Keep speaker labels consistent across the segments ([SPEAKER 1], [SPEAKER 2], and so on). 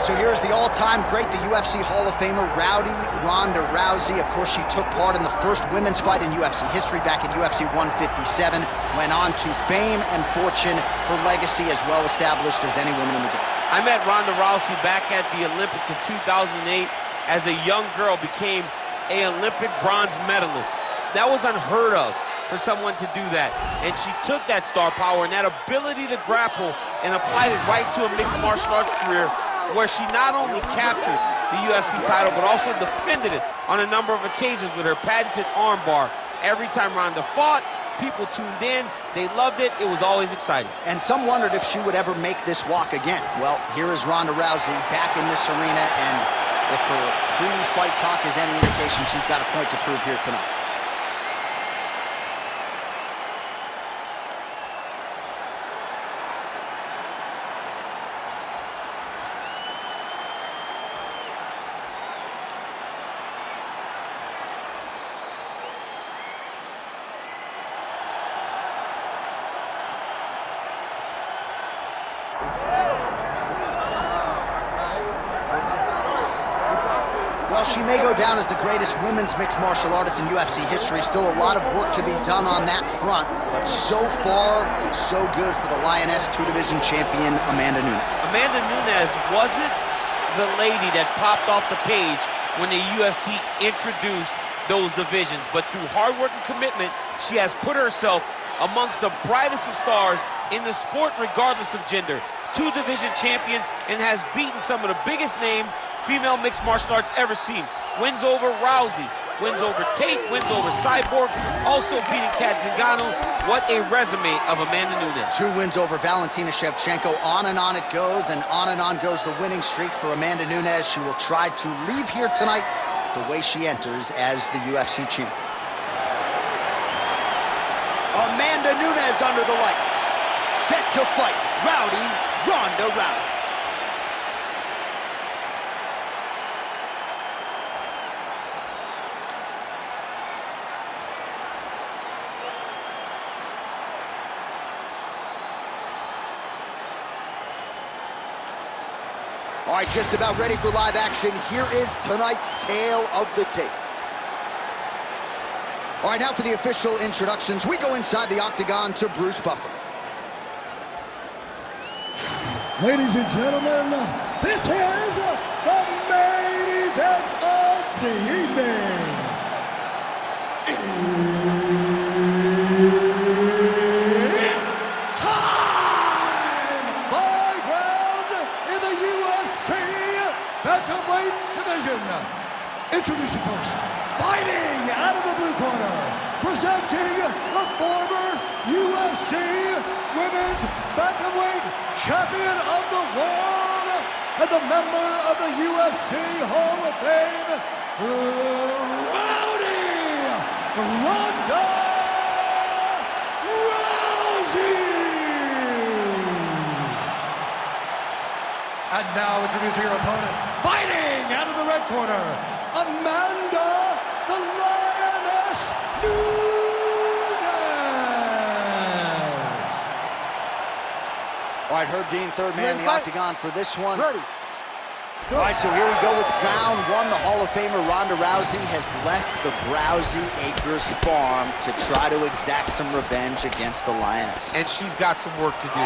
[SPEAKER 1] right, so here's the all-time great, the UFC Hall of Famer, Ronda Rousey. Of course, she took part in the first women's fight in UFC history back at UFC 157, went on to fame and fortune, her legacy as well established as any woman in the game.
[SPEAKER 2] I met Ronda Rousey back at the Olympics in 2008. As a young girl, became an Olympic bronze medalist. That was unheard of for someone to do that. And she took that star power and that ability to grapple and applied it right to a mixed martial arts career, where she not only captured the UFC title, but also defended it on a number of occasions with her patented armbar. Every time Ronda fought, people tuned in, they loved it, it was always exciting.
[SPEAKER 1] And some wondered if she would ever make this walk again. Well, here is Ronda Rousey back in this arena, and if her pre-fight talk is any indication, she's got a point to prove here tonight. Well, she may go down as the greatest women's mixed martial artist in UFC history. Still a lot of work to be done on that front, but so far, so good for the Lioness two-division champion, Amanda Nunes.
[SPEAKER 2] Amanda Nunes wasn't the lady that popped off the page when the UFC introduced those divisions, but through hard work and commitment, she has put herself amongst the brightest of stars in the sport, regardless of gender. Two-division champion, and has beaten some of the biggest names female mixed martial arts ever seen. Wins over Rousey, wins over Tate, wins over Cyborg, also beating Kat Zingano. What a resume of Amanda Nunes.
[SPEAKER 1] 2 wins over Valentina Shevchenko. On it goes, and on goes the winning streak for Amanda Nunes. She will try to leave here tonight the way she enters as the UFC champion. Amanda Nunes under the lights. Set to fight, Ronda Rousey. All right, just about ready for live action. Here is tonight's tale of the tape. All right, now for the official introductions. We go inside the octagon to Bruce Buffer.
[SPEAKER 3] Ladies and gentlemen, this is the main event of the evening. It's time! 5 rounds in the UFC bantamweight division. Introducing first, fighting out of the blue corner, presenting the former UFC Women's Bantamweight Champion of the World and the member of the UFC Hall of Fame, Ronda Rousey! And now introducing her opponent, fighting out of the red corner, Amanda the Lioness Nunes!
[SPEAKER 1] All right, Herb Dean, third man in the octagon for this one.
[SPEAKER 3] Ready.
[SPEAKER 1] All right, so here we go with round 1. The Hall of Famer Ronda Rousey has left the Browsey Acres farm to try to exact some revenge against the Lioness.
[SPEAKER 2] And she's got some work to do.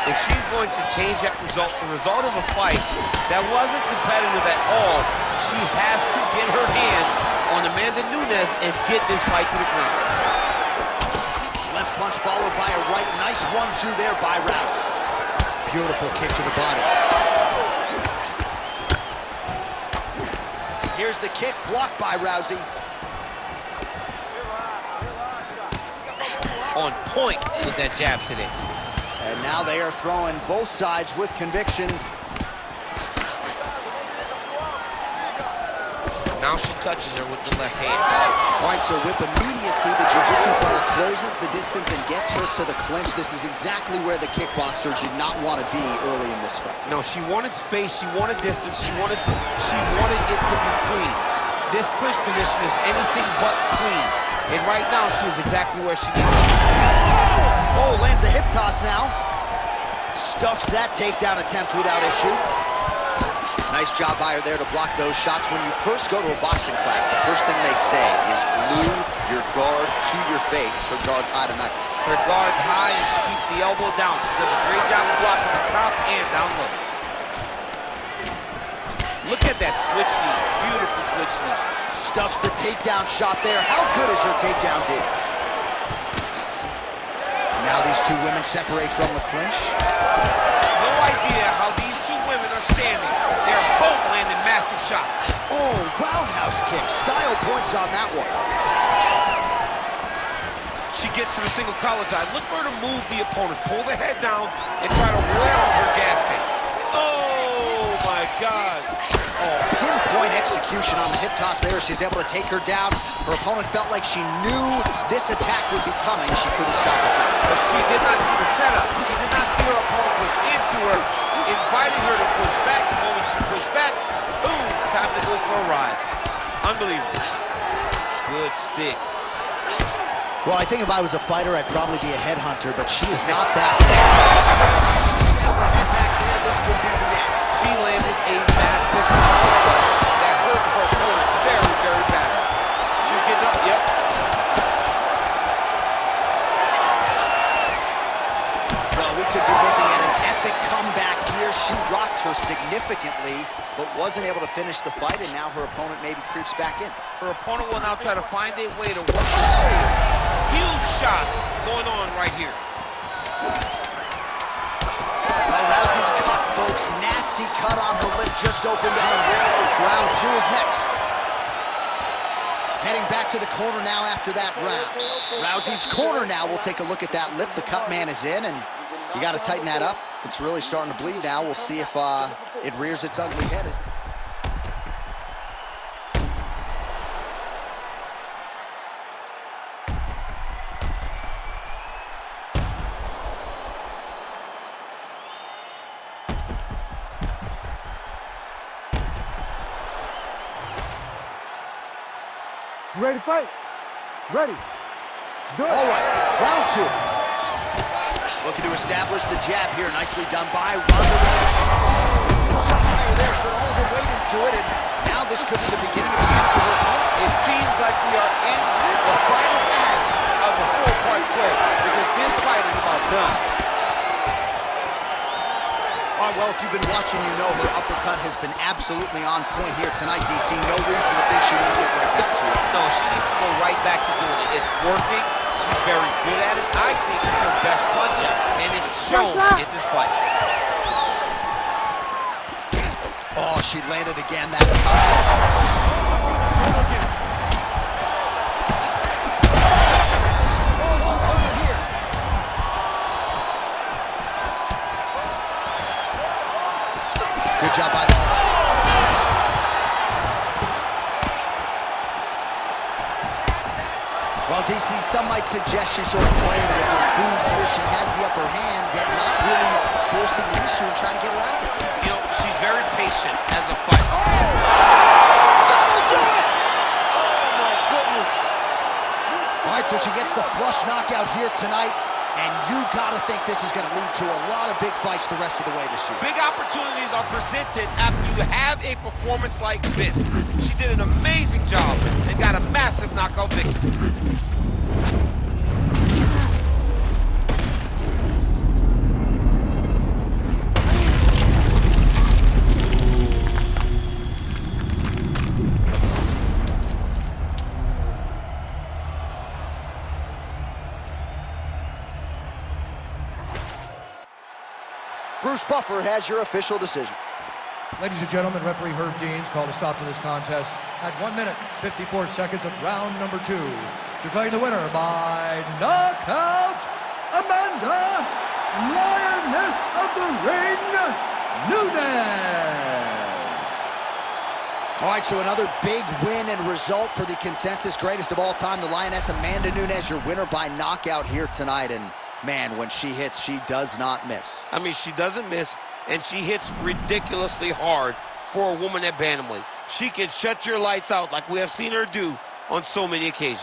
[SPEAKER 2] If she's going to change that result, the result of a fight that wasn't competitive at all, she has to get her hands on Amanda Nunes and get this fight to the ground.
[SPEAKER 1] Left punch followed by a right. Nice 1-2 there by Rousey. Beautiful kick to the body. Here's the kick, blocked by Rousey.
[SPEAKER 2] On point with that jab today.
[SPEAKER 1] And now they are throwing both sides with conviction.
[SPEAKER 2] Now she touches her with the left hand.
[SPEAKER 1] All right, so with immediacy, the jiu-jitsu fighter closes the distance and gets her to the clinch. This is exactly where the kickboxer did not want to be early in this fight.
[SPEAKER 2] No, she wanted space, she wanted distance, she wanted it to be clean. This clinch position is anything but clean. And right now, she is exactly where she needs to be.
[SPEAKER 1] Oh, lands a hip toss now. Stuffs that takedown attempt without issue. Nice job by her there to block those shots. When you first go to a boxing class, the first thing they say is glue your guard to your face. Her guard's high tonight.
[SPEAKER 2] Her guard's high and she keeps the elbow down. She does a great job of blocking the top and down low. Look at that switch knee. Beautiful switch knee.
[SPEAKER 1] Stuffs the takedown shot there. How good is her takedown dig? Now these two women separate from the clinch.
[SPEAKER 2] No idea how these two women are standing. They're both landing massive shots.
[SPEAKER 1] Oh, roundhouse kick. Style points on that one.
[SPEAKER 2] She gets to the single collar tie. Look for her to move the opponent. Pull the head down and try to wear on her gas tank. Oh, my God.
[SPEAKER 1] Oh, pinpoint execution on the hip toss there. She's able to take her down. Her opponent felt like she knew this attack would be coming. She couldn't stop it.
[SPEAKER 2] But she did not see the setup. She did not see her opponent push into her, inviting her to push back. The moment she pushed back, boom, time to go for a ride. Unbelievable. Good stick.
[SPEAKER 1] Well, I think if I was a fighter, I'd probably be a headhunter, but she is not that. This could be the end.
[SPEAKER 2] She landed a massive that hurt her opponent very, very bad. She was getting up, yep.
[SPEAKER 1] Well, we could be looking at an epic comeback here. She rocked her significantly, but wasn't able to finish the fight, and now her opponent maybe creeps back in.
[SPEAKER 2] Her opponent will now try to find a way to work. Huge shots going on right here.
[SPEAKER 1] Well, Rousey's cut, folks. Nasty cut on her lip, just opened up. Round two is next. Heading back to the corner now after that round. Rousey's corner now. We'll take a look at that lip. The cut man is in, and you got to tighten that up. It's really starting to bleed now. We'll see if it rears its ugly head.
[SPEAKER 3] You ready to fight? Ready. Let's do it.
[SPEAKER 1] All right, round two. Looking to establish the jab here. Nicely done by Ronda. Fire there, put all of her weight into it, and now this could be the beginning of the end for her.
[SPEAKER 2] It seems like we are in the final act of the four-part play because this fight is about done.
[SPEAKER 1] All right, well, if you've been watching, you know her uppercut has been absolutely on point here tonight, DC. No reason to think she won't get right back to it.
[SPEAKER 2] So she needs to go right back to doing it. It's working. She's very good at it. I think it's her best punch, and it shows in this fight.
[SPEAKER 1] Oh, she landed again. That. Oh, she's over here. Good job by the... Well, DC, some might suggest she's sort of playing with her food here. She has the upper hand, yet not really forcing the issue and trying to get her out of it.
[SPEAKER 2] You know, she's very patient as a fighter.
[SPEAKER 1] That'll do it!
[SPEAKER 2] Oh, my goodness.
[SPEAKER 1] All right, so she gets the flush knockout here tonight, and you gotta think this is gonna lead to a lot of big fights the rest of the way this year.
[SPEAKER 2] Big opportunities are presented after you have a performance like this. She did an amazing job and got a massive knockout victory.
[SPEAKER 1] Bruce Buffer has your official decision.
[SPEAKER 3] Ladies and gentlemen, referee Herb Deans called a stop to this contest at 1 minute, 54 seconds of round number 2. Declaring the winner by knockout, Amanda, Lioness of the Ring, Nunes.
[SPEAKER 1] All right, so another big win and result for the consensus greatest of all time, the Lioness Amanda Nunes, your winner by knockout here tonight. And man, when she hits, she does not miss.
[SPEAKER 2] I mean, she doesn't miss, and she hits ridiculously hard for a woman at bantamweight. She can shut your lights out like we have seen her do on so many occasions.